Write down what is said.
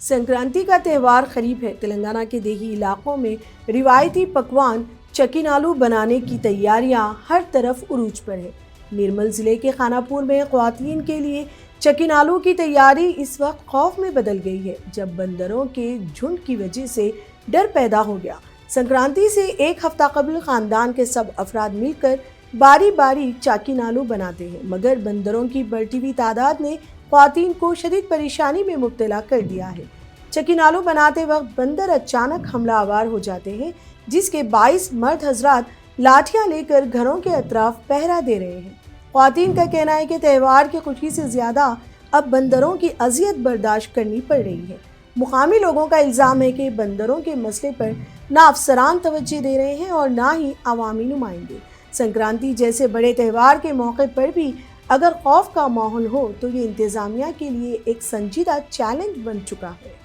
संक्रांति का त्यौहार करीब है। तेलंगाना के देही इलाकों में रिवायती पकवान चकीनालू बनाने की तैयारियां हर तरफ उरूज पर है। निर्मल जिले के खानापुर में ख्वातीन के लिए चकीनालू की तैयारी इस वक्त खौफ में बदल गई है, जब बंदरों के झुंड की वजह से डर पैदा हो गया। संक्रांति से एक हफ्ता कबल खानदान के सब अफराद मिलकर बारी बारी चकीनालू बनाते हैं, मगर बंदरों की बढ़ती हुई तादाद ने ख्वातीन को शदीद परेशानी में मुब्तला कर दिया है। चकीनालू बनाते वक्त बंदर अचानक हमलावर हो जाते हैं, जिसके बाइस मर्द हजरात लाठियां लेकर घरों के अतराफ पहरा दे रहे हैं। ख्वातीन का कहना है कि त्यौहार की खुशी से ज़्यादा अब बंदरों की अजियत बर्दाश्त करनी पड़ रही है। मुकामी लोगों का इल्ज़ाम है कि बंदरों के मसले पर ना अफसरान तवज्जो दे रहे हैं और ना ही अवामी नुमाइंदे। संक्रांति जैसे बड़े त्यौहार के मौके पर भी अगर खौफ का माहौल हो तो ये इंतज़ामिया के लिए एक संजीदा चैलेंज बन चुका है।